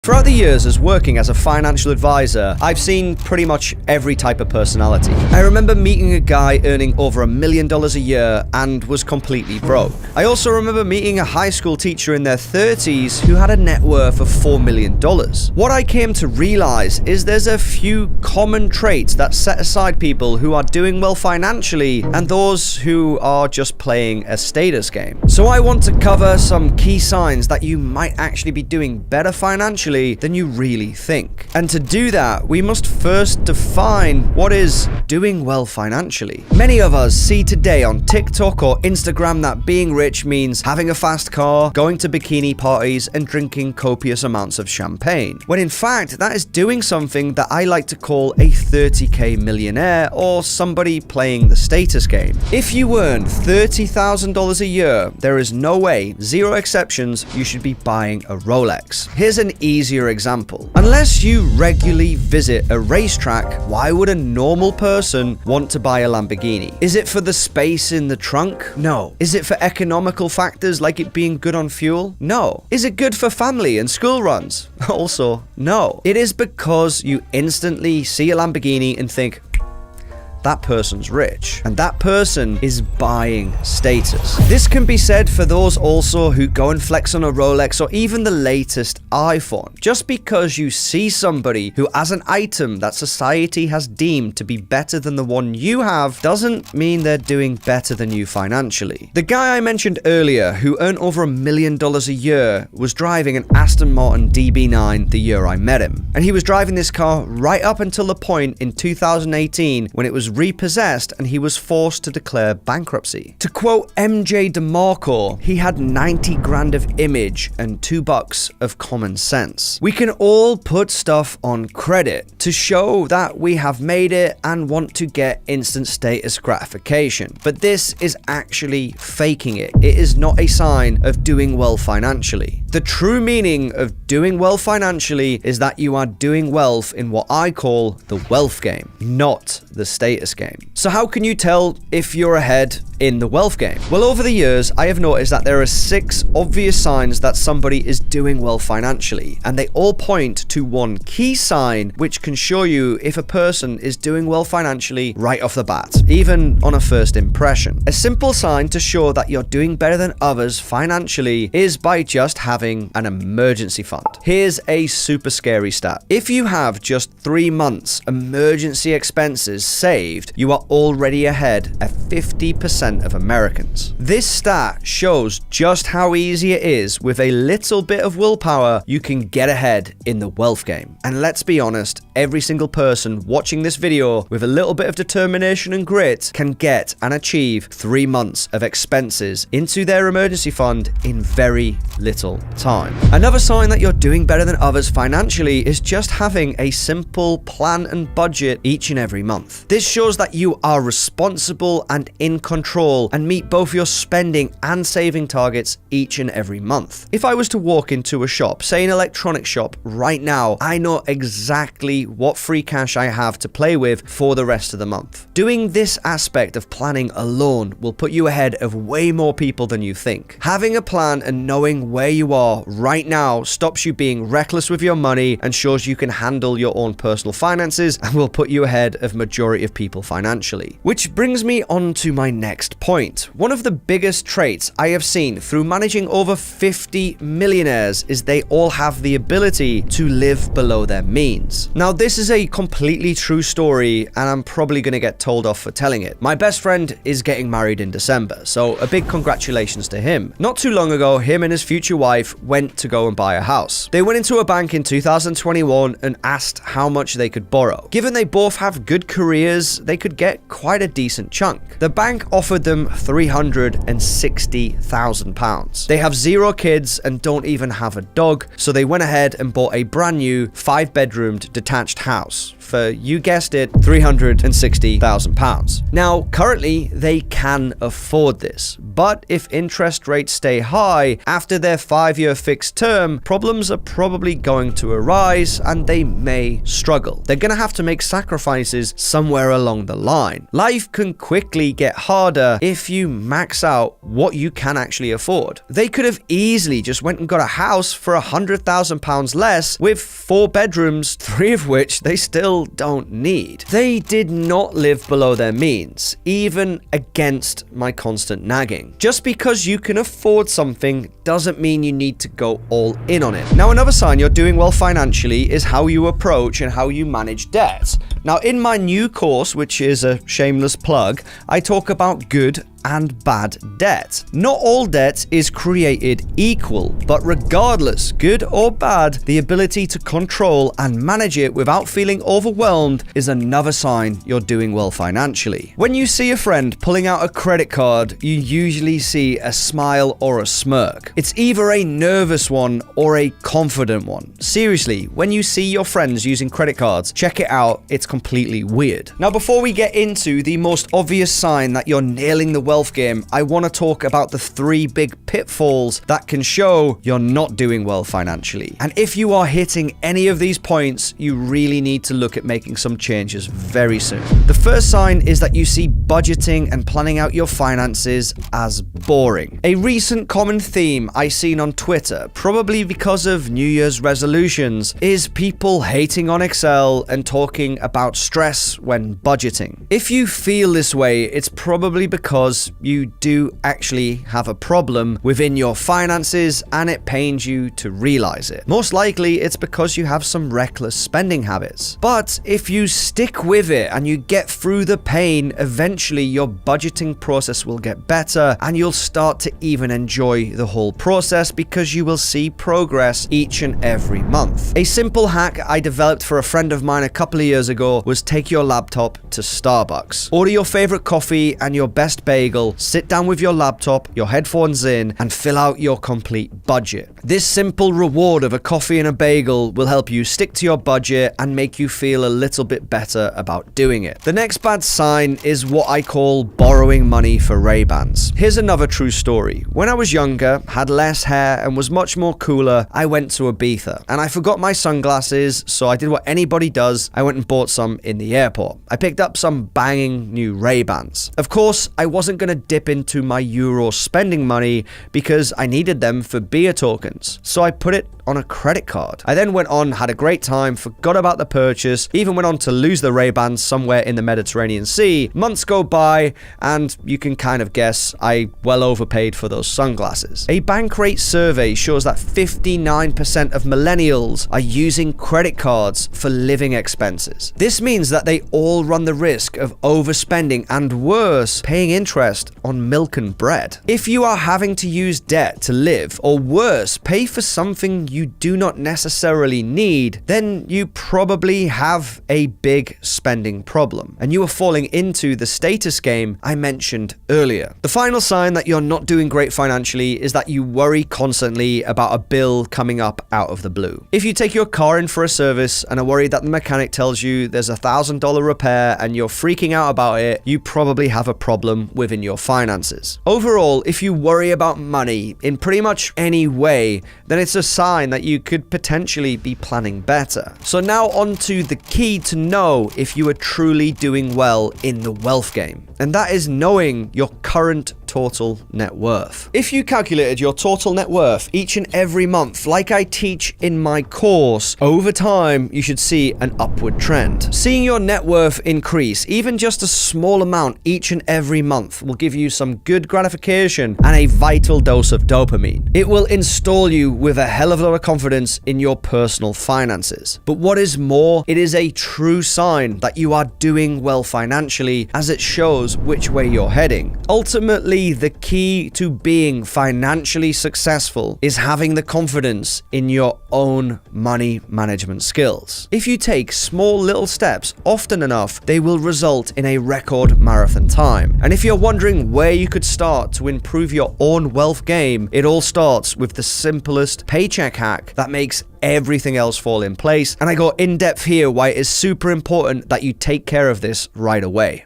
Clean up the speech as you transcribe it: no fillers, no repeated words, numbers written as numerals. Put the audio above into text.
Throughout the years as working as a financial advisor, I've seen pretty much every type of personality. I remember meeting a guy earning over $1 million a year and was completely broke. I also remember meeting a high school teacher in their 30s who had a net worth of $4 million. What I came to realize is there's a few common traits that set aside people who are doing well financially and those who are just playing a status game. So I want to cover some key signs that you might actually be doing better financially than you really think. And to do that, we must first define what is doing well financially. Many of us see today on TikTok or Instagram that being rich means having a fast car, going to bikini parties, and drinking copious amounts of champagne. When in fact, that is doing something that I like to call a 30k millionaire or somebody playing the status game. If you earn $30,000 a year, there is no way, zero exceptions, you should be buying a Rolex. Here's an easier example. Unless you regularly visit a racetrack, why would a normal person want to buy a Lamborghini? Is it for the space in the trunk? No. Is it for economical factors like it being good on fuel? No. Is it good for family and school runs? Also, no. It is because you instantly see a Lamborghini and think, that person's rich, and that person is buying status. This can be said for those also who go and flex on a Rolex or even the latest iPhone. Just because you see somebody who has an item that society has deemed to be better than the one you have doesn't mean they're doing better than you financially. The guy I mentioned earlier who earned over $1 million a year was driving an Aston Martin DB9 the year I met him. And he was driving this car right up until the point in 2018 when it was repossessed and he was forced to declare bankruptcy. To quote MJ DeMarco, he had 90 grand of image and $2 of common sense. We can all put stuff on credit to show that we have made it and want to get instant status gratification. But this is actually faking it. It is not a sign of doing well financially. The true meaning of doing well financially is that you are doing wealth in what I call the wealth game, not the status game. So how can you tell if you're ahead in the wealth game? Well, over the years, I have noticed that there are 6 obvious signs that somebody is doing well financially, and they all point to one key sign which can show you if a person is doing well financially right off the bat, even on a first impression. A simple sign to show that you're doing better than others financially is by just having an emergency fund. Here's a super scary stat. If you have just 3 months emergency expenses saved, you are already ahead at 50% of Americans. This stat shows just how easy it is with a little bit of willpower you can get ahead in the wealth game. And let's be honest, every single person watching this video with a little bit of determination and grit can get and achieve 3 months of expenses into their emergency fund in very little time. Another sign that you're doing better than others financially is just having a simple plan and budget each and every month. This shows that you are responsible and in control and meet both your spending and saving targets each and every month. If I was to walk into a shop, say an electronics shop right now, I know exactly what free cash I have to play with for the rest of the month. Doing this aspect of planning alone will put you ahead of way more people than you think. Having a plan and knowing where you are right now stops you being reckless with your money and shows you can handle your own personal finances and will put you ahead of majority of people financially. Which brings me on to my next point. One of the biggest traits I have seen through managing over 50 millionaires is they all have the ability to live below their means. Now, this is a completely true story and I'm probably going to get told off for telling it. My best friend is getting married in December, so a big congratulations to him. Not too long ago, him and his future wife went to go and buy a house. They went into a bank in 2021 and asked how much they could borrow. Given they both have good careers, they could get quite a decent chunk. The bank offered them £360,000. They have 0 kids and don't even have a dog, so they went ahead and bought a brand new 5-bedroomed detached house for, you guessed it, £360,000. Now, currently, they can afford this, but if interest rates stay high after their 5-year fixed term, problems are probably going to arise and they may struggle. They're going to have to make sacrifices somewhere along the line. Life can quickly get harder if you max out what you can actually afford. They could have easily just went and got a house for £100,000 less with 4 bedrooms, 3 of which they still don't need. They did not live below their means, even against my constant nagging. Just because you can afford something doesn't mean you need to go all in on it. Now, another sign you're doing well financially is how you approach and how you manage debt. Now, in my new course, which is a shameless plug, I talk about good and bad debt. Not all debt is created equal, but regardless, good or bad, the ability to control and manage it without feeling overwhelmed is another sign you're doing well financially. When you see a friend pulling out a credit card, you usually see a smile or a smirk. It's either a nervous one or a confident one. Seriously, when you see your friends using credit cards, check it out. It's completely weird. Now, before we get into the most obvious sign that you're nailing the wealth game, I want to talk about the 3 big pitfalls that can show you're not doing well financially. And if you are hitting any of these points, you really need to look at making some changes very soon. The first sign is that you see budgeting and planning out your finances as boring. A recent common theme I've seen on Twitter, probably because of New Year's resolutions, is people hating on Excel and talking about stress when budgeting. If you feel this way, it's probably because you do actually have a problem within your finances and it pains you to realize it. Most likely, it's because you have some reckless spending habits. But if you stick with it and you get through the pain, eventually your budgeting process will get better and you'll start to even enjoy the whole process because you will see progress each and every month. A simple hack I developed for a friend of mine a couple of years ago was take your laptop to Starbucks. Order your favorite coffee and your best bagel, sit down with your laptop, your headphones in, and fill out your complete budget. This simple reward of a coffee and a bagel will help you stick to your budget and make you feel a little bit better about doing it. The next bad sign is what I call borrowing money for Ray-Bans. Here's another true story. When I was younger, had less hair, and was much more cooler, I went to Ibiza, and I forgot my sunglasses, so I did what anybody does. I went and bought some in the airport. I picked up some banging new Ray-Bans. Of course, I wasn't going to dip into my euro spending money because I needed them for beer tokens, so I put it on a credit card. I then went on, had a great time, forgot about the purchase, even went on to lose the Ray-Bans somewhere in the Mediterranean Sea. Months go by, and you can kind of guess I well overpaid for those sunglasses. A Bankrate survey shows that 59% of millennials are using credit cards for living expenses. This means that they all run the risk of overspending and worse, paying interest on milk and bread. If you are having to use debt to live, or worse, pay for something you do not necessarily need, then you probably have a big spending problem, and you are falling into the status game I mentioned earlier. The final sign that you're not doing great financially is that you worry constantly about a bill coming up out of the blue. If you take your car in for a service and are worried that the mechanic tells you there's $1,000 repair and you're freaking out about it, you probably have a problem within your finances. Overall, if you worry about money in pretty much any way, then it's a sign that you could potentially be planning better. So now on to the key to know if you are truly doing well in the wealth game, and that is knowing your current total net worth. If you calculated your total net worth each and every month, like I teach in my course, over time, you should see an upward trend. Seeing your net worth increase, even just a small amount each and every month, will give you some good gratification and a vital dose of dopamine. It will install you with a hell of a lot of confidence in your personal finances. But what is more, it is a true sign that you are doing well financially, as it shows which way you're heading. Ultimately, Literally, the key to being financially successful is having the confidence in your own money management skills. If you take small little steps often enough, they will result in a record marathon time. And if you're wondering where you could start to improve your own wealth game, it all starts with the simplest paycheck hack that makes everything else fall in place. And I go in depth here why it is super important that you take care of this right away.